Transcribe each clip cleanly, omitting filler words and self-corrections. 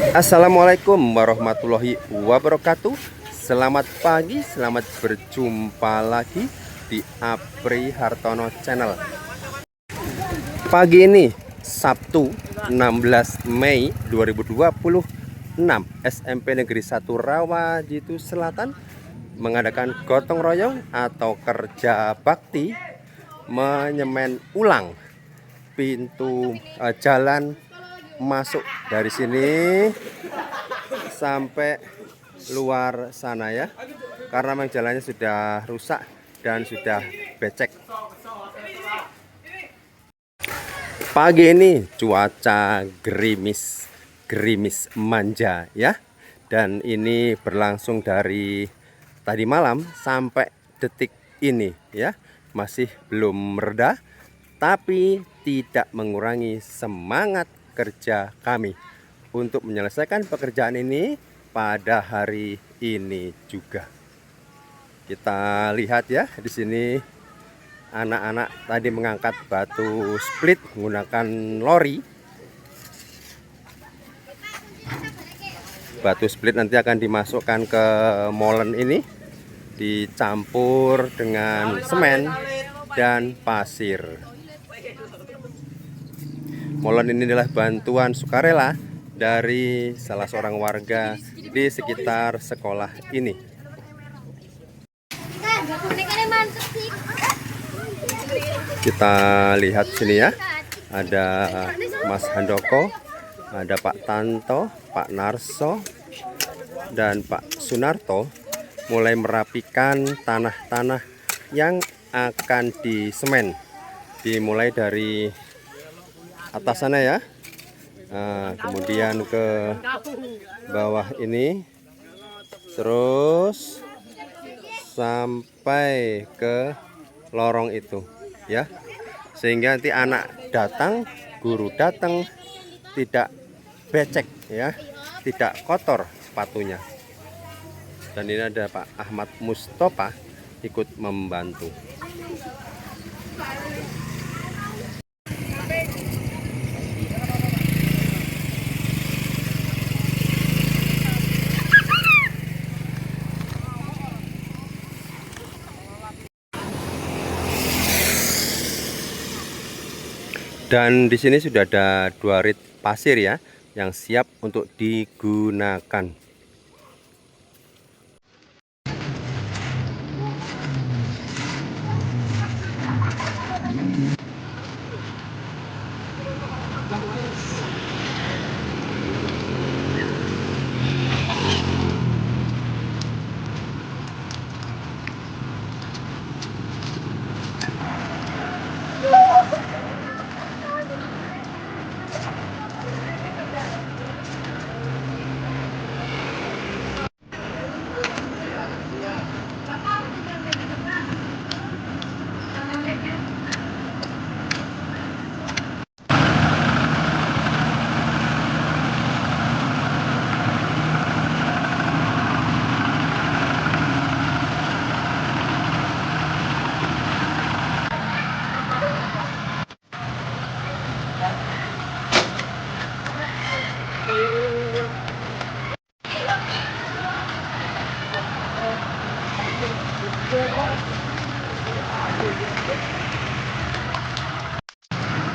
Assalamualaikum warahmatullahi wabarakatuh. Selamat pagi, selamat berjumpa lagi di Apri Hartono Channel. Pagi ini Sabtu 16 Mei 2026, SMP Negeri 1 Rawajitu Selatan mengadakan gotong royong atau kerja bakti menyemen ulang pintu jalan masuk dari sini sampai luar sana ya, karena memang jalannya sudah rusak dan sudah becek. Pagi ini cuaca gerimis manja ya, dan ini berlangsung dari tadi malam sampai detik ini ya, masih belum mereda, tapi tidak mengurangi semangat kerja kami untuk menyelesaikan pekerjaan ini pada hari ini juga. Kita lihat ya, di sini anak-anak tadi mengangkat batu split menggunakan lori. Batu split nanti akan dimasukkan ke molen ini, dicampur dengan semen dan pasir. Molen ini adalah bantuan sukarela dari salah seorang warga di sekitar sekolah ini. Kita lihat sini ya, ada Mas Handoko, ada Pak Tanto, Pak Narso, dan Pak Sunarto mulai merapikan tanah-tanah yang akan disemen. Dimulai dari atas sana ya, kemudian ke bawah ini, terus sampai ke lorong itu ya, sehingga nanti anak datang, guru datang tidak becek ya, tidak kotor sepatunya. Dan ini ada Pak Ahmad Mustafa ikut membantu. Dan di sini sudah ada 2 rit pasir ya, yang siap untuk digunakan.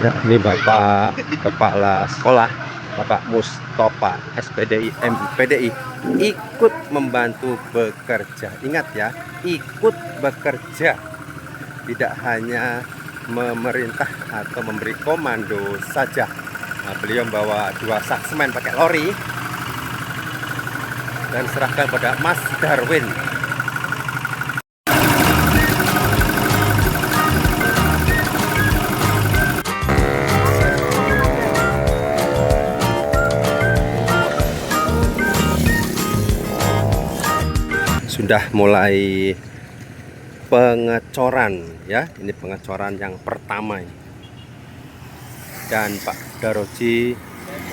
Ya, ini Bapak Kepala Sekolah, Bapak Mustafa SPDI MPDI ikut membantu bekerja. Ingat ya, ikut bekerja, tidak hanya memerintah atau memberi komando saja. Nah, beliau membawa 2 sak semen pakai lori dan serahkan pada Mas Darwin. Sudah mulai pengecoran ya, ini pengecoran yang pertama ini. Dan Pak Daroji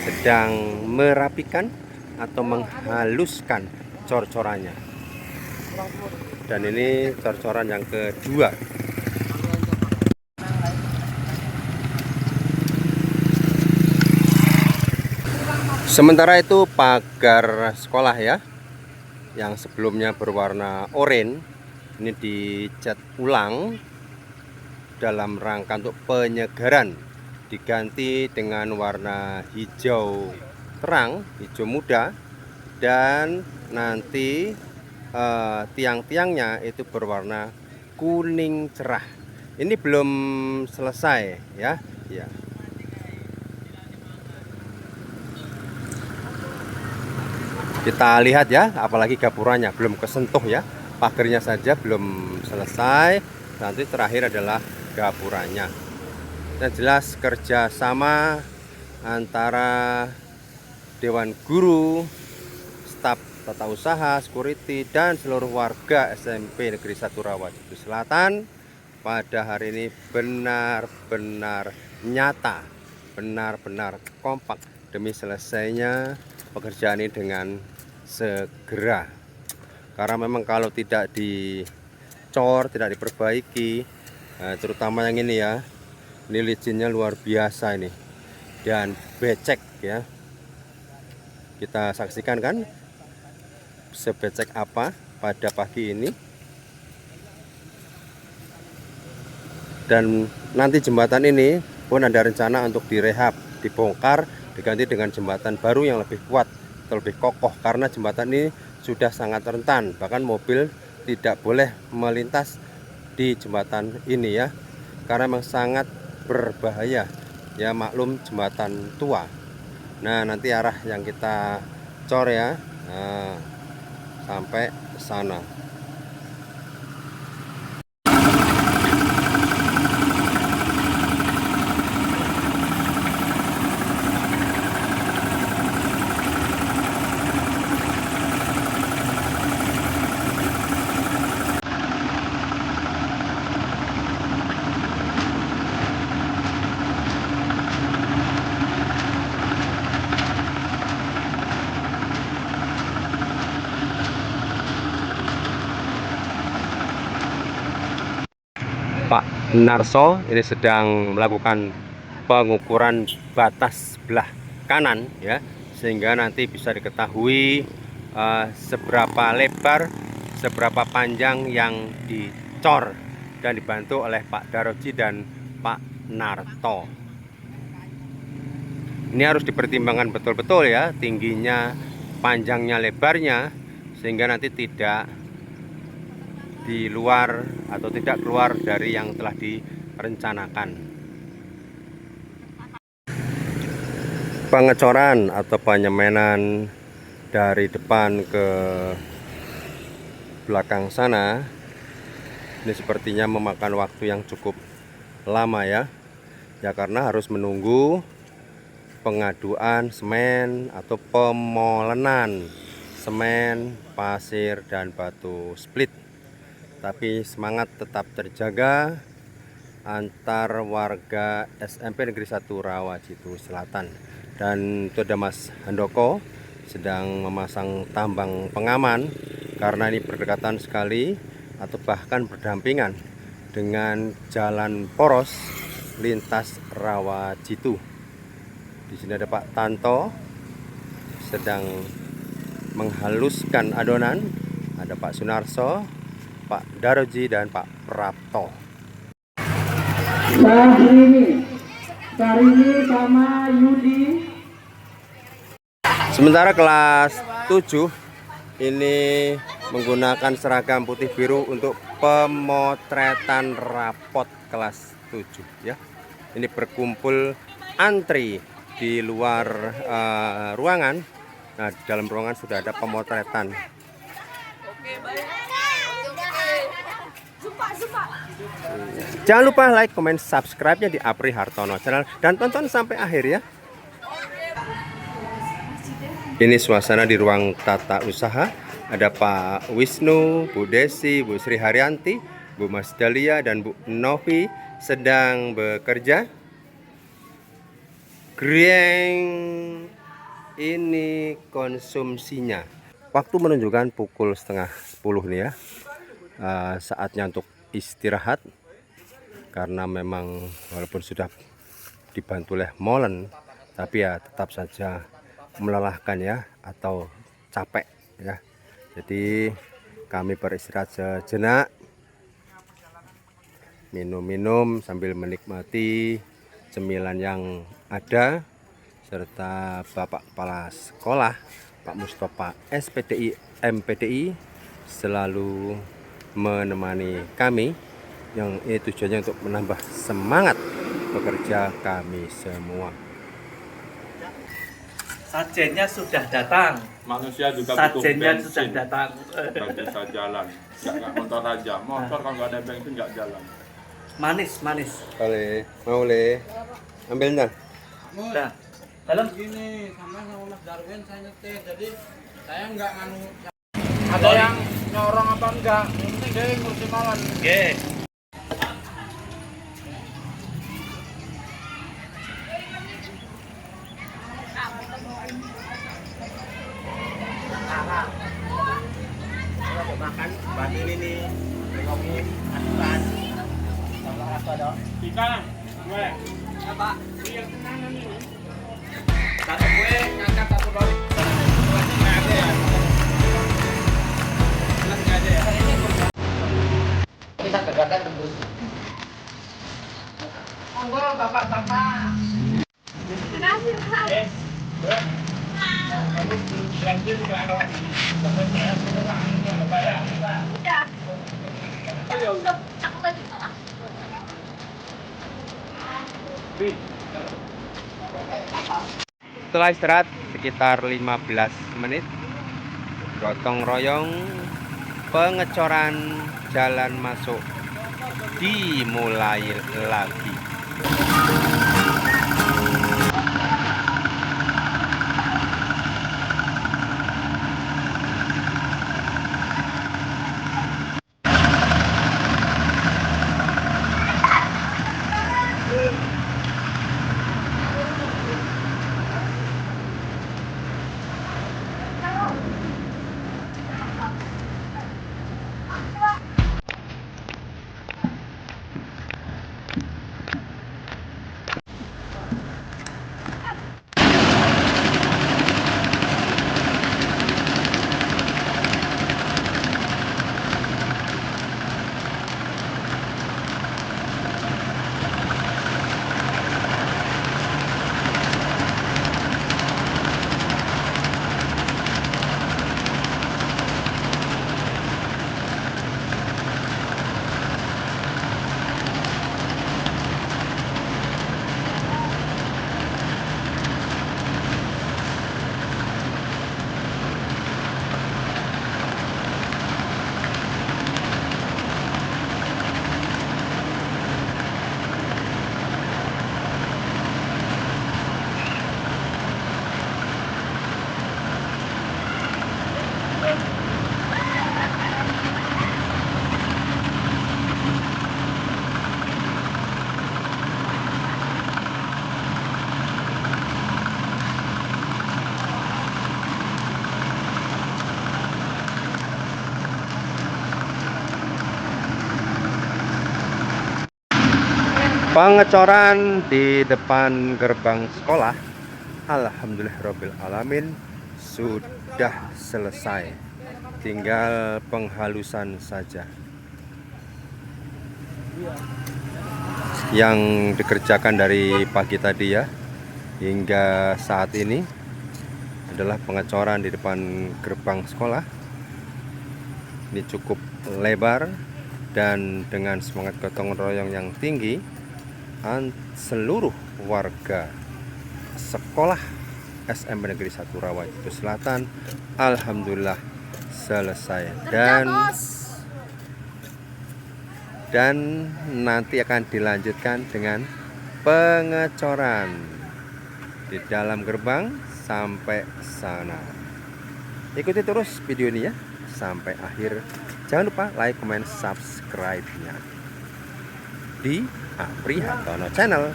sedang merapikan atau menghaluskan cor-corannya. Dan ini cor-coran yang kedua. Sementara itu pagar sekolah ya, yang sebelumnya berwarna oranye, ini dicat ulang dalam rangka untuk penyegaran, diganti dengan warna hijau terang, hijau muda, dan nanti tiang-tiangnya itu berwarna kuning cerah. Ini belum selesai ya. Ya. Kita lihat ya, apalagi gapurannya belum kesentuh ya. Pagernya saja belum selesai. Nanti terakhir adalah gapurannya. Dan jelas kerjasama antara Dewan Guru, staf tata usaha, security, dan seluruh warga SMP Negeri 1 Rawajitu Selatan pada hari ini benar-benar nyata, benar-benar kompak demi selesainya pekerjaan ini dengan segera. Karena memang kalau tidak dicor, tidak diperbaiki, terutama yang ini ya, ini licinnya luar biasa ini dan becek ya. Kita saksikan kan sebecek apa pada pagi ini. Dan nanti jembatan ini pun ada rencana untuk direhab, dibongkar, diganti dengan jembatan baru yang lebih kuat, lebih kokoh, karena jembatan ini sudah sangat rentan. Bahkan mobil tidak boleh melintas di jembatan ini ya, karena memang sangat berbahaya ya, maklum jembatan tua. Nah, nanti arah yang kita cor ya, nah, sampai sana. Pak Narso ini sedang melakukan pengukuran batas sebelah kanan ya, sehingga nanti bisa diketahui seberapa lebar, seberapa panjang yang dicor, dan dibantu oleh Pak Daroji dan Pak Narto. Ini harus dipertimbangkan betul-betul ya, tingginya, panjangnya, lebarnya, sehingga nanti tidak di luar atau tidak keluar dari yang telah direncanakan. Pengecoran atau penyemenan dari depan ke belakang sana ini sepertinya memakan waktu yang cukup lama ya, karena harus menunggu pengaduan semen atau pemolenan semen, pasir, dan batu split. Tapi semangat tetap terjaga antar warga SMP Negeri 1 Rawajitu Selatan. Dan itu ada Mas Handoko sedang memasang tambang pengaman, karena ini berdekatan sekali atau bahkan berdampingan dengan jalan poros lintas Rawajitu. Di sini ada Pak Tanto sedang menghaluskan adonan, ada Pak Sunarso, Pak Daroji, dan Pak Prapto. Sarini sama Yudi. Sementara kelas 7 ini menggunakan seragam putih biru untuk pemotretan rapot kelas 7 ya. Ini berkumpul antri di luar ruangan. Nah, di dalam ruangan sudah ada pemotretan. Oke, baik. Jangan lupa like, comment, subscribe-nya di Apri Hartono Channel dan tonton sampai akhir ya. Ini suasana di ruang tata usaha. Ada Pak Wisnu, Bu Desi, Bu Sri Haryanti, Bu Mas Dalia, dan Bu Novi sedang bekerja. Greng ini konsumsinya. Waktu menunjukkan pukul setengah 10 nih ya. Saatnya untuk istirahat, karena memang walaupun sudah dibantu oleh molen, tapi ya tetap saja melelahkan ya, atau capek ya. Jadi kami beristirahat sejenak, minum-minum sambil menikmati cemilan yang ada, serta Bapak Kepala Sekolah Pak Mustofa SPDI MPDI selalu menemani kami, yang ini tujuannya untuk menambah semangat bekerja kami semua. Sajennya sudah datang. Manusia juga butuh Sajennya bensin. sudah datang. Nggak bisa jalan, nggak motor aja. Motor kalau nggak ada bensin nggak jalan. Manis, manis. Oleh, mau oleh, ambil ntar. Nah, dalam Gini, sama Mas Darwin saya nyetir, jadi saya nggak nganu. Ada yang nyorong apa enggak? Yang penting dia ngurusin malam. Oke. Makan bantuin ini, tengoknya, asupan, sama apa dong? Ikan, gue. Apa? Yang tenangan ini. Satu kue, ngangkat satu balik. Nggak ada ya. Nggak ada ya. Kita kegakan tembus. Monggo bapak-bapak. Setelah istirahat sekitar 15 menit, gotong royong pengecoran jalan masuk dimulai lagi. Pengecoran di depan gerbang sekolah, alhamdulillahirobbilalamin, sudah selesai. Tinggal penghalusan saja yang dikerjakan dari pagi tadi ya, hingga saat ini adalah pengecoran di depan gerbang sekolah. Ini cukup lebar dan dengan semangat gotong royong yang tinggi, seluruh warga sekolah SMP Negeri 1 Rawajati Selatan alhamdulillah selesai, dan nanti akan dilanjutkan dengan pengecoran di dalam gerbang sampai sana. Ikuti terus video ini ya sampai akhir. Jangan lupa like, comment, subscribe-nya di Prihartono Channel.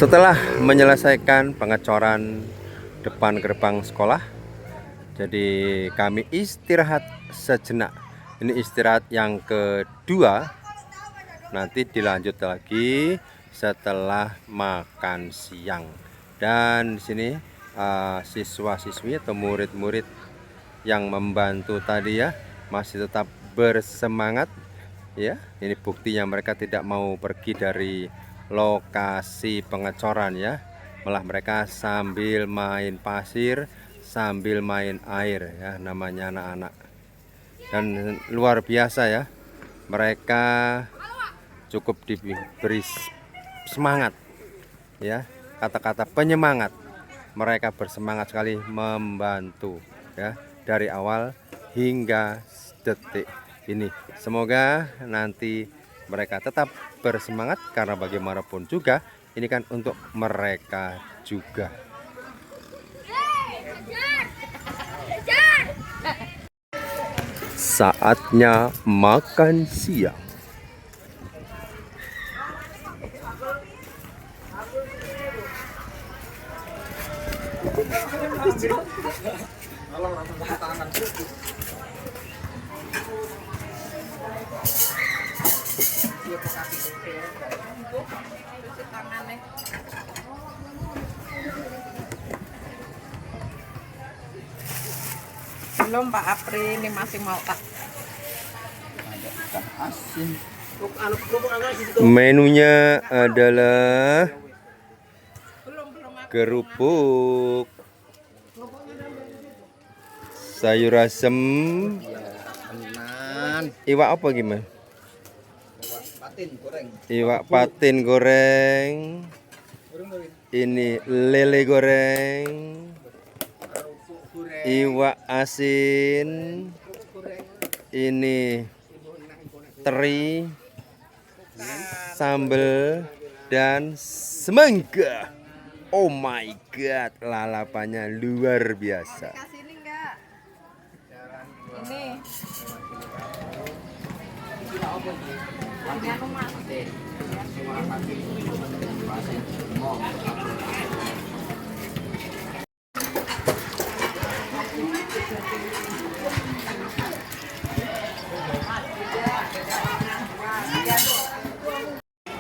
Setelah menyelesaikan pengecoran depan gerbang sekolah, jadi kami istirahat sejenak. Ini istirahat yang kedua, nanti dilanjut lagi setelah makan siang. Dan di sini siswa-siswi atau murid-murid yang membantu tadi ya masih tetap bersemangat ya. Ini buktinya mereka tidak mau pergi dari lokasi pengecoran ya, malah mereka sambil main pasir, sambil main air ya, namanya anak-anak. Dan luar biasa ya, mereka cukup diberi semangat ya, kata-kata penyemangat. Mereka bersemangat sekali membantu ya, dari awal hingga detik ini. Semoga nanti mereka tetap bersemangat, karena bagaimanapun juga ini kan untuk mereka juga. Saatnya makan siang. Belum Pak Apri, ini masih mau tak. Menunya adalah kerupuk, sayur asem, iwak apa gimana? Iwak patin goreng, ini lele goreng, iwak asin, ini teri, sambal, dan semangka. Oh my god, lalapannya luar biasa. Kasih ini enggak? Ini. Ini anu Mas.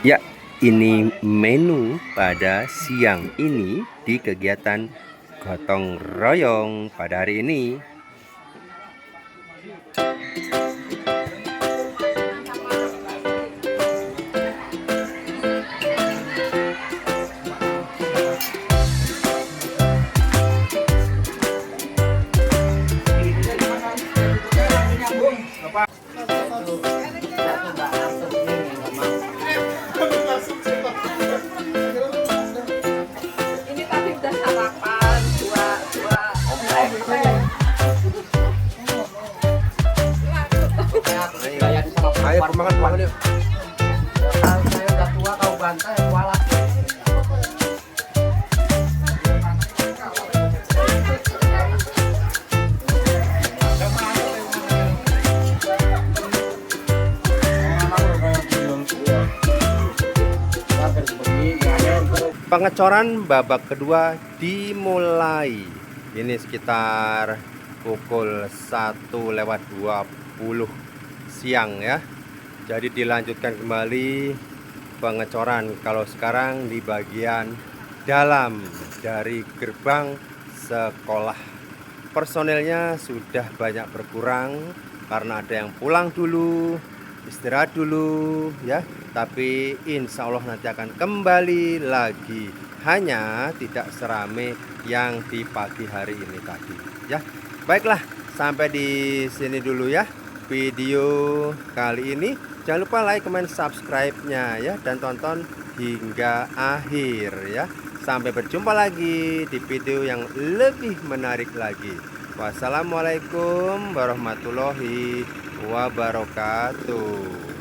Ya, ini menu pada siang ini di kegiatan gotong royong pada hari ini. Ini tadi udah sarapan, dua. Ayo pemakan yuk. Saya udah tua, kau bantai, kualat. Pengecoran babak kedua dimulai. Ini sekitar pukul 1:20 siang ya. Jadi dilanjutkan kembali pengecoran. Kalau sekarang di bagian dalam dari gerbang sekolah. Personelnya sudah banyak berkurang karena ada yang pulang dulu, istirahat dulu ya. Tapi insya Allah nanti akan kembali lagi, hanya tidak serame yang di pagi hari ini tadi ya. Baiklah, sampai di sini dulu ya video kali ini. Jangan lupa like, comment, subscribe-nya ya, dan tonton hingga akhir ya. Sampai berjumpa lagi di video yang lebih menarik lagi. Wassalamualaikum warahmatullahi wabarakatuh.